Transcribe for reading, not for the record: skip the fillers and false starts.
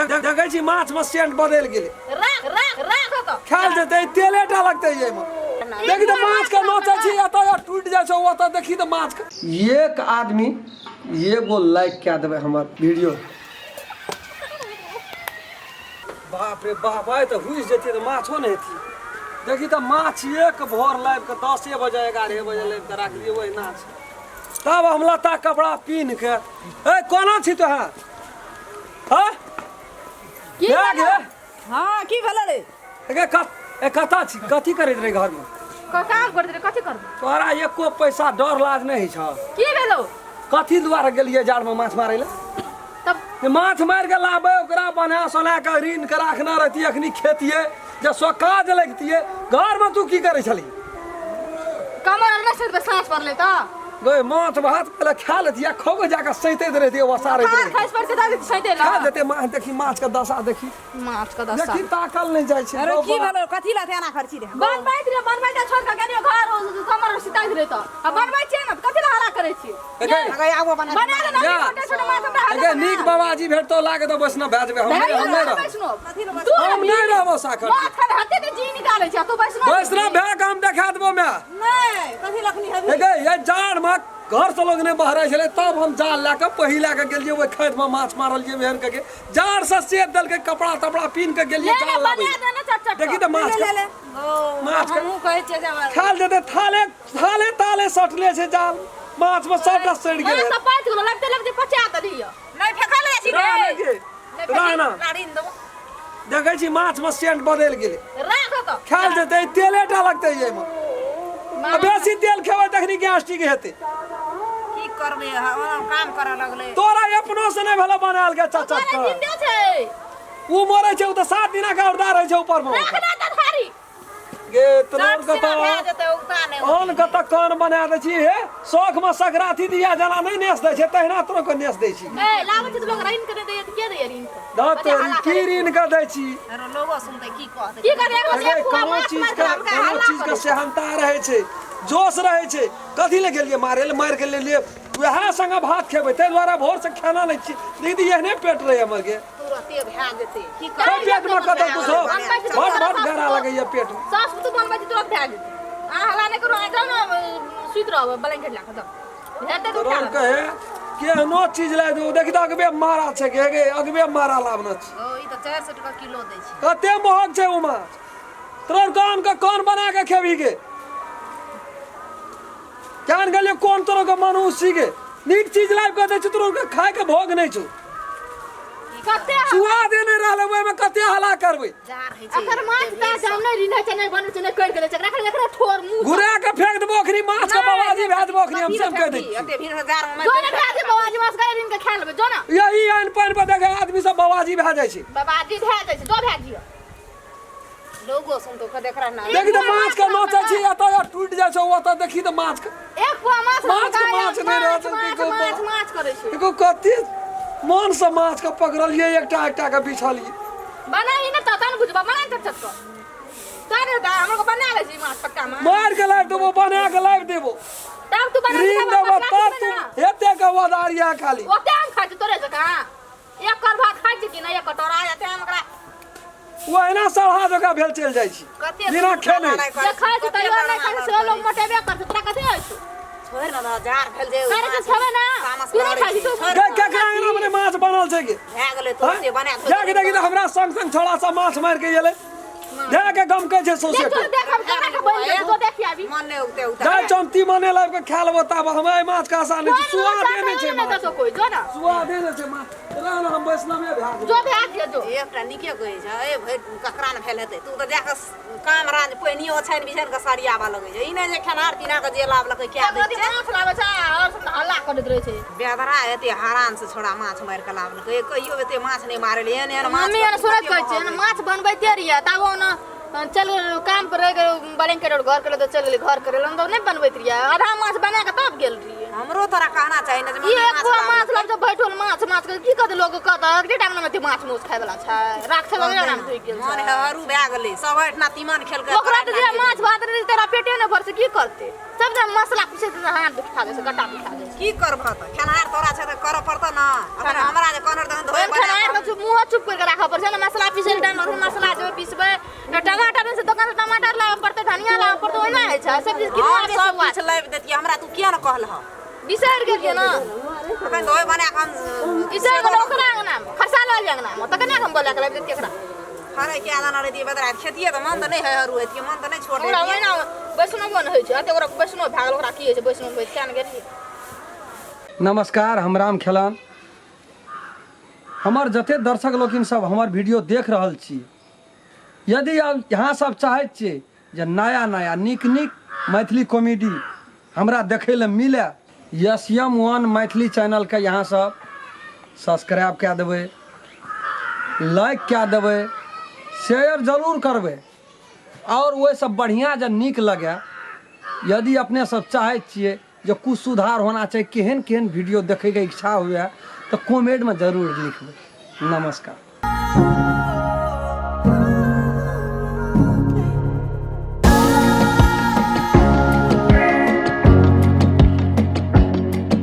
देखै छी माछ में सेंट बदल गेलै खाल जेतै तेलेटा लगतै ये में देखि त माछ के नोचै छी एतऽ टूट जाइ छै ओतऽ देखी त माछ के एक आदमी एगो लाइक क्या देबै हमर वीडियो बाप रे बाप आइ त हुइस जेतियै त माछो नहि हेती देखी त माछ एक भोर लाइब के 10 बजे 11 बजे लाइब के राख दियै ओहिना छै तब हम लत्ता कपड़ा पीन के ए कोना छी तो है हां की गे हां की भेलै रे ए कथा छी कथी करैत रही घर में काम करत रे कथी कर तोरा एको पैसा डर लाज नहीं छ की भेलो कथी द्वारा गेलिए जाड़ में माछ मारै ले तब माछ मार के लाबे ओकरा बना सोना के ऋण के राखना रहती अखनी खेतिए जे सोकाज लगतिए घर में तू की करे छली कमर में से सांस पड़ले त गए माछ भात पहले खा लेतिया खोगे जाके सैतैत रहती वसारैत रहती खास पर से दादी सैते खा देते माछ देखी माछ के दशा देखी माछ का दशा देखी ताकल नहीं जाय छै अरे की भेलो कथी ला ध्यान खर्ची रे बनबै त छोड़ के गेलियो घर कमर सिताइत रे त अब बनबै छियै न कथी ला हरा करै छी अगे आबो बना बना ले ना छोटे छोटे माछ हमरा अगे नीक बाबाजी भेटतो लागे तो बस न भेजबे हम नहीं रह हम नहीं रहबो साखर माछ खाने हाथे के जी निकालै छै तू बस न भेक हम देखा देबो मैं नहीं कथी लखनी हबी अगे ये जाड़ में घर से लोग ने बहरे छले तब हम जाल लाके पहिला के गेलिए ओइ खेत में माछ मारल जे मेहन के जाड़ से सेट दल के कपड़ा तपड़ा पीन के गेलिए जाल लाबे देखी त माछ ले माछ हमहु कहै छै जे खाल देते थाले थाले ताले सटले छै जाल माछ में सबटा सड़ गेल सब 5 किलो लगते 50 त दियो नहीं फेका ले छी रे राना लाड़ीन दबो देखै छी माछ में सेंट बदल गेलै राख त खाल देते तेलेटा लगतै ये में बेसी तेल खेबै तखनी गैस्ट्रिक हेतै की करबे काम करे लगले तोरा अपनो से नहीं भला बनाल के चाचा माने जिंदे छै उ मरै छै उ त 7 दिन का औरदा रहै छै ऊपर में रखना त थारी गे तोर के भे जेते उताने अन के त कान बना दै छी हे शौख में सगराथी दिया जना नहीं नेस दै छै तहिना तोरो के नेस दै छी ए लाबै छै लोग राइन करे दै त के दै ऋण द तोरी की ऋण के दै छी अरे लोगो सुनते की कहते की करे अगे कोनो चीज के सेहनता रहै छै जोश रहै छै कथी ले गेलिए मारे ले मार के ले लिए वह संग भात खेबै तै द्वारा भोर से खाना नहीं छी दीदी एहने पेट रहे हमर के तुरंते भे जेते की पेट में कत तू सो भट गरा लगैया पेट में सास तू बनबै त तुरंत भे जेतै आ हला नै करू आ न सुइत रहब ब्लैंकेट ला खतम हेते तो तोरन कहे केहनो चीज ला दू देखि त अगबे मारा छै के अगबे मारा लावना छै ओ ई त 400 टका किलो दै छै कते महग छै उ माछ तोर कान के कोन बना के खेबी के जान गेलिए कोन तोरो के मनुष्य के नीक चीज लाइव के दै छै तोरो के खाए के भोग नहीं छौ कते स्वाद नहीं रहले ओय में कते हला करबै जार है छै अखर माछ ता हम नै रिनै छै नै बनै छै नै कर के छै रख एकरा ठोर मुंह घुरा के फेंक देबो अखनी माछ के बाबाजी भेज देबो अखनी हम सब कह दै अते भीड़ हजार में जो ना भाजी बाबाजी माछ करे ऋण के खा लेबै जो ना यही आइन पाइन पर देखे आदमी सब बाबाजी भे जाय छै बाबाजी भे जाय छै जो भाजी लोगो सुनतो के देख रहा ना देखि त माछ के नोचै छी एतऽ टूट जाइ छै ओतऽ देखी त माछ के एक पुआ माछ माछ नहीं रह छै को माछ करे छै एको कते मन से माछ के पकड़लिए एकटा के बिछलिए बनाई न त तन बुझबा बना त चटक तारे दा हमर को बना ले छी माछ पक्का माछ मार के लाइव देबो बना के लाइव देबो तब तू बना ऋण देबो तब तू हेते के वदारिया खाली ओते हम खाइ तोरे जका एक कर भात खाइ छी कि ना एक कटोरा आते हम एकरा ओहिना सढ़ा जगह भेल चल जाइ छी बिना खेने जे खाइ छी तैयो नै खाइ से लोग मोटेबे करत तोरा कथि होइ छै छोड़ ना जार भेल जे करे के छबे ना तू नै खाइ छी तू केकरा अंगना में माछ बनल छै के भे गेले तो से बना जाके देखि त हमरा संग संग छोड़ा सा माछ मार के गेले जाके गम के छै सौसे देख देख हम केकरा के बोल दे तो देखि आबी मन ले उते उते जाय चमती मने लाइव के खा लेबो तब हम ए माछ का आसान छै सुआद देने छै ना माछ तो कोई जो ना सुआद देने छै माछ रहन हम वैष्णवे भाग जो भाग दे जो एकटा निके कहै छै ए भाई ककरा न भेल हेतै तू त जाके काम राज पहिनियो छाइन बिछाइन के सरियाबा लगै छै ई नै जे खानार पीना के जे लाभ लकै क्या दै छै माछ लाबे छै और हल्ला करैत रहै छै बेदरा एते हरान से छोड़ा माछ मार के लाभ लकै कहियो एते माछ नै मारे ले एने माछ मम्मी ने सुनत कहै छै माछ बनबैते रहिए तब न चल काम पर रह के ब्लैंकेट और घर के तो चल गेली घर करे लन तो नै बनबैत रहिए आधा माछ बना के तब गेल रहिए हमरो तोरा कहना चाही ने जे ये मम्मी पूरा माछ माछ लब जब बैठल माछ माछ के की कहत लोग कहत अगले टाइम में माछ मूछ खाय वाला छै राख लगे नाम धोइ गेल मन हरू भए गेलै सब एठना तीमन खेल के ओकरा त जे माछ भात रे तेरा पेटे न भर से की करते सब जब मसाला पीसे त हाथ दुखा दे से गट्टा दुखा दे की करब त खेनार तोरा छै त कर पड़त न अपन हमरा जे कनर दन धोए बना खाना के मुंह चुप करके राखा पर छै ना मसाला पीसे टाइम और मसाला जो पीसबे टमाटर से दुकान से टमाटर लावे पड़ते धनिया लावे पड़ते ओना है छै सब चीज की सब कुछ लाइव देतिए हमरा तू किया न कहलह बिसर गेलिए ना अपन धोए बना के हम बिसर गेल ओकरा नाम खसा ल जंगना म त कने हम बोला के देती एकरा हरे क्या दाना रे दी बदरा खेतिए त मन त नहीं है हरू एतिए मन त नहीं छोड़ ओकरा दे ओना वैष्णव बन होइ छै अते ओकरा वैष्णव भागल ओकरा की होइ छै वैष्णव होइ क्या न गेली नमस्कार, हम राम खेलान। हमर जते दर्शक लोकिन सब हमर वीडियो देख रहल छी, यदि आप यहाँ सब चाहै छियै जे नया नया नीक नीक मैथिली कॉमेडी हमरा देखै लए मिले, SM1 मैथिली चैनल के यहाँ सब सब्सक्राइब कए देबै, लाइक कए देबै, शेयर जरूर करबै, और वह सब बढ़िया जे नीक लगे, यदि अपने सब चाहै छियै जो कुछ सुधार होना चाहिए, केहन केहन वीडियो देखे के इच्छा हुए तो कमेंट में जरूर लिखबै। नमस्कार।